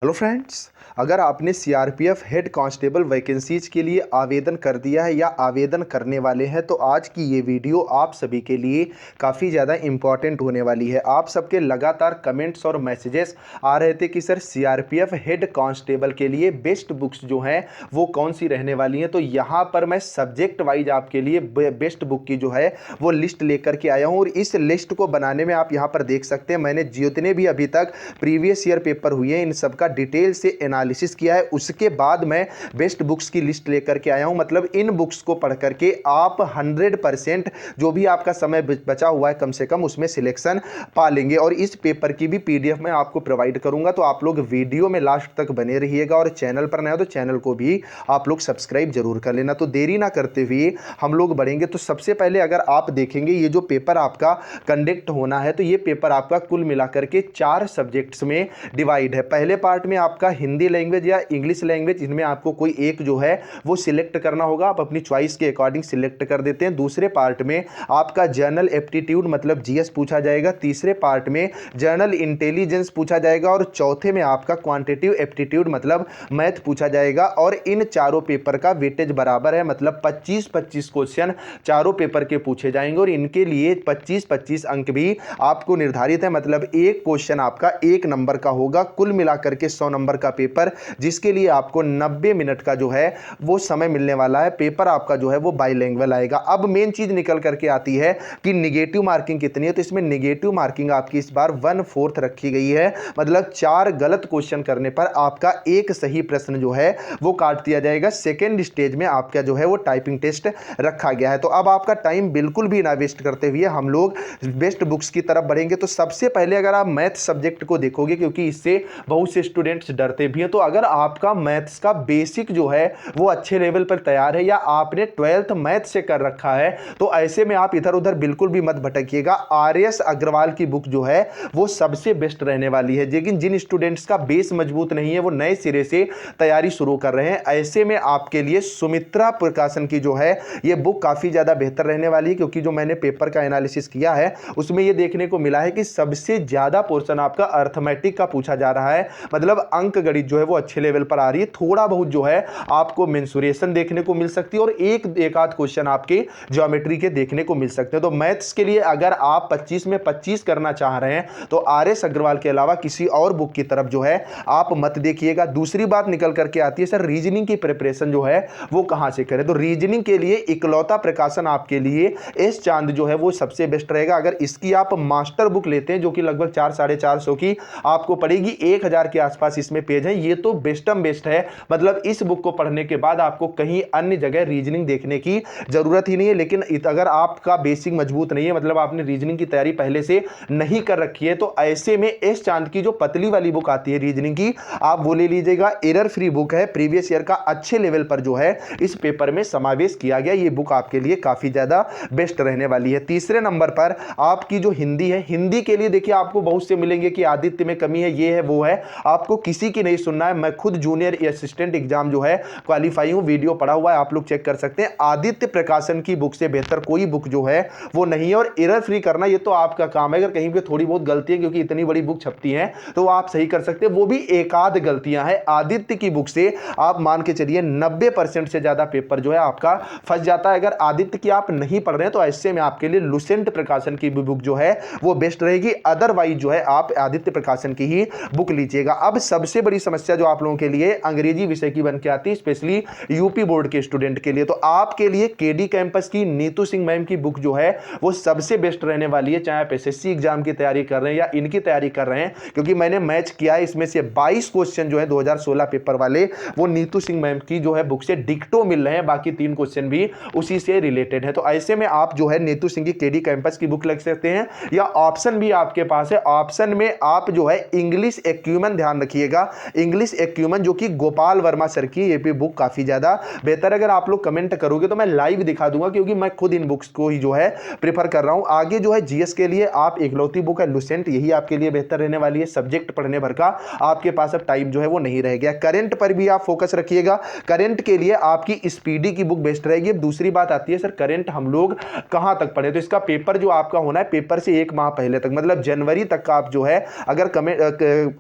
Hello friends, अगर आपने CRPF head constable vacancies के लिए आवेदन कर दिया है या आवेदन करने वाले हैं तो आज की ये वीडियो आप सभी के लिए काफ़ी ज़्यादा इम्पॉर्टेंट होने वाली है। आप सबके लगातार कमेंट्स और मैसेजेस आ रहे थे कि सर सीआरपीएफ हेड कांस्टेबल के लिए बेस्ट बुक्स जो हैं वो कौन सी रहने वाली हैं। तो यहाँ पर मैं सब्जेक्ट वाइज आपके लिए बेस्ट बुक की जो है वो लिस्ट लेकर के आया हूँ और इस लिस्ट को बनाने में आप यहाँ पर देख सकते हैं मैंने जितने भी अभी तक प्रीवियस ईयर पेपर हुए हैं इन सबका डिटेल से एनालिसिस किया है। उसके बाद मैं बेस्ट बुक्स की लिस्ट लेकर के आया हूं। मतलब इन बुक्स को पढ़ करके आप 100% जो भी आपका समय बचा हुआ है कम से कम उसमें सिलेक्शन पा लेंगे। और इस पेपर की भी पीडीएफ मैं आपको प्रोवाइड करूंगा, तो आप लोग वीडियो में लास्ट तक बने रहिएगा। और चैनल पर नए हो तो चैनल को भी आप लोग सब्सक्राइब जरूर कर लेना। तो देरी ना करते हुए हम लोग बढ़ेंगे। तो सबसे पहले अगर आप देखेंगे ये जो पेपर आपका कंडक्ट होना है तो ये पेपर आपका कुल मिलाकर के 4 सब्जेक्ट्स में डिवाइड है। पहले पार्ट में आपका हिंदी लैंग्वेज या इंग्लिश लैंग्वेज, इनमें आपको कोई एक जो है वो सिलेक्ट करना होगा। आप अपनी चॉइस के अकॉर्डिंग सिलेक्ट कर देते हैं। दूसरे पार्ट में आपका जर्नल एप्टीट्यूड मतलब जीएस पूछा जाएगा। तीसरे पार्ट में जर्नल इंटेलिजेंस पूछा जाएगा और चौथे में आपका क्वांटिटेटिव एप्टीट्यूड मतलब मैथ पूछा जाएगा। और इन चारों पेपर का वेटेज बराबर है, मतलब 25-25 क्वेश्चन चारों पेपर के पूछे जाएंगे और इनके लिए 25-25 अंक भी आपको निर्धारित है। मतलब एक क्वेश्चन आपका 1 नंबर का होगा। कुल मिलाकर के 100 नंबर का पेपर, जिसके लिए आपको 90 मिनट का जो है वो समय मिलने वाला है। पेपर आपका जो है वो बाइलैंग्वेज आएगा। अब मेन चीज निकल करके आती है कि निगेटिव मार्किंग कितनी है। तो इसमें निगेटिव मार्किंग आपकी इस बार 1/4 रखी गई है। मतलब 4 गलत क्वेश्चन करने पर आपका एक सही प्रश्न जो है वो काट दिया जाएगा। सेकेंड स्टेज में आपका जो है वो टाइपिंग टेस्ट रखा गया है। तो अब आपका टाइम बिल्कुल भी ना वेस्ट करते हुए हम लोग बेस्ट बुक्स की तरफ बढ़ेंगे। तो सबसे पहले अगर आप मैथ सब्जेक्ट को देखोगे, क्योंकि इससे बहुत से स्टूडेंट्स डरते भी हैं, तो अगर आपका मैथ्स का बेसिक जो है वो अच्छे लेवल पर तैयार है या आपने 12th मैथ से कर रखा है तो ऐसे में आप इधर उधर बिल्कुल भी मत भटकिएगा। आरएस अग्रवाल की बुक जो है वो सबसे बेस्ट रहने वाली है। लेकिन जिन स्टूडेंट्स का बेस मजबूत नहीं है, वो नए सिरे से तैयारी शुरू कर रहे हैं, ऐसे में आपके लिए सुमित्रा प्रकाशन की जो है ये बुक काफी ज्यादा बेहतर रहने वाली है। क्योंकि जो मैंने पेपर का एनालिसिस किया है उसमें ये देखने को मिला है कि सबसे ज्यादा पोर्शन आपका अर्थमेटिक का पूछा जा रहा है। मतलब अंक गणित जो है वो अच्छे लेवल पर आ रही है। थोड़ा बहुत जो है आपको मेंसुरेशन देखने को मिल सकती है और एक आध क्वेश्चन आपके ज्योमेट्री के देखने को मिल सकते हैं। तो मैथ्स के लिए अगर आप 25 में 25 करना चाह रहे हैं तो आरएस अग्रवाल के अलावा किसी और बुक की तरफ जो है आप मत देखिएगा। दूसरी बात निकल करके आती है, सर रीजनिंग की प्रिपरेशन जो है वो कहां से करें। तो रीजनिंग के लिए इकलौता प्रकाशन आपके लिए एस चांद जो है वो सबसे बेस्ट रहेगा। अगर इसकी आप मास्टर बुक लेते हैं जो कि लगभग 400-450 की आपको पड़ेगी, 1000 के आसपास इसमें पेज है, ये तो बेस्टम बेस्ट है। मतलब इस बुक को पढ़ने के बाद आपको कहीं अन्य जगह रीजनिंग देखने की जरूरत ही नहीं है। लेकिन अगर आपका बेसिक मजबूत नहीं है, मतलब आपने रीजनिंग की तैयारी पहले से नहीं कर रखी है, तो ऐसे में एस चांद की जो पतली वाली बुक आती है रीजनिंग की, आप वो ले लीजिएगा। एरर फ्री बुक है, प्रीवियस ईयर का अच्छे लेवल पर जो है इस पेपर में समावेश किया गया। ये बुक आपके लिए काफी ज्यादा बेस्ट रहने वाली है। तीसरे नंबर पर आपकी जो हिंदी है, हिंदी के लिए देखिए आपको बहुत से मिलेंगे कि आदित्य में कमी है, ये है वो है, आपको किसी की नहीं सुनना है। मैं खुद जूनियर असिस्टेंट एग्जाम जो है क्वालिफाई हूं, वीडियो पढ़ा हुआ है, आप लोग चेक कर सकते हैं। आदित्य प्रकाशन की बुक से बेहतर कोई बुक जो है वो नहीं है। और एरर फ्री करना ये तो आपका काम है। अगर कहीं पे थोड़ी बहुत गलती है, क्योंकि इतनी बड़ी बुक छपती है, तो आप सही कर सकते हैं, वो भी एक आध गलतियां हैं। आदित्य की बुक से आप मान के चलिए 90% से ज्यादा पेपर जो है आपका फंस जाता है। अगर आदित्य की आप नहीं पढ़ रहे हैं तो ऐसे में आपके लिए लुसेंट प्रकाशन की बुक जो है वो बेस्ट रहेगी। अदरवाइज जो है आप आदित्य प्रकाशन की ही बुक लीजिएगा। अब सबसे बड़ी समस्या जो आप लोगों के लिए अंग्रेजी विषय की बन के आती है, स्पेशली यूपी बोर्ड के स्टूडेंट के लिए, तो आपके लिए केडी कैंपस की नीतू सिंह मैम की बुक जो है वो सबसे बेस्ट रहने वाली है। चाहे आप एसएससी एग्जाम की तैयारी कर रहे हैं या इनकी तैयारी कर रहे हैं, क्योंकि मैंने मैच किया है, इसमें से 22 क्वेश्चन जो है 2016 पेपर वाले वो नीतू सिंह मैम की जो है बुक से डिक्टो मिल रहे हैं। बाकी 3 क्वेश्चन भी उसी से रिलेटेड है। तो ऐसे में आप जो है नीतू सिंह की केडी कैंपस की बुक लग सकते हैं, या ऑप्शन भी आपके पास है। ऑप्शन में आप जो है इंग्लिश एक्यूमेन, ध्यान रखिएगा, इंग्लिश एक्यूमेन जो कि गोपाल वर्मा सर की, ये भी बुक काफी ज्यादा बेहतर। अगर आप लोग कमेंट करोगे तो मैं लाइव दिखा दूंगा, क्योंकि मैं खुद इन बुक्स को ही जो है प्रेफर कर रहा हूं। आगे जो है जीएस के लिए आप इकलौती बुक है लुसेंट, यही आपके लिए बेहतर रहने वाली है। सब्जेक्ट पढ़ने भर का आपके पास अब टाइम जो है वो नहीं रह गया। करंट पर भी आप फोकस रखिएगा। करंट के लिए आपकी स्पीडी की बुक बेस्ट रहेगी। दूसरी बात आती है, सर करंट हम लोग कहां तक पढ़े, तो इसका पेपर जो आपका होना है पेपर से 1 माह पहले तक, मतलब जनवरी तक का आप जो है अगर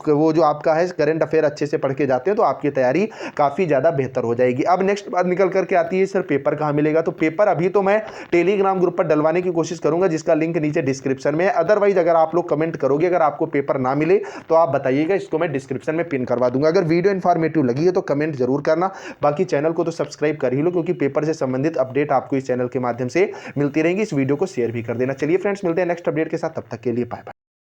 वो जो आपका आपका है करंट अफेयर अच्छे से पढ़ के जाते हैं तो आपकी तैयारी काफ़ी ज़्यादा बेहतर हो जाएगी। अब नेक्स्ट बात निकल करके आती है सर पेपर कहाँ मिलेगा। तो पेपर अभी तो मैं टेलीग्राम ग्रुप पर डलवाने की कोशिश करूंगा, जिसका लिंक नीचे डिस्क्रिप्शन में है। अदरवाइज अगर आप लोग कमेंट करोगे अगर आपको पेपर ना मिले तो आप बताइएगा, इसको मैं डिस्क्रिप्शन में पिन करवा दूंगा। अगर वीडियो इन्फॉर्मेटिव लगी है तो कमेंट जरूर करना, बाकी चैनल को तो सब्सक्राइब कर ही लो, क्योंकि पेपर से संबंधित अपडेट आपको इस चैनल के माध्यम से मिलती रहेंगी। इस वीडियो को शेयर भी कर देना। चलिए फ्रेंड्स, मिलते हैं नेक्स्ट अपडेट के साथ, तब तक के लिए बाय बाय।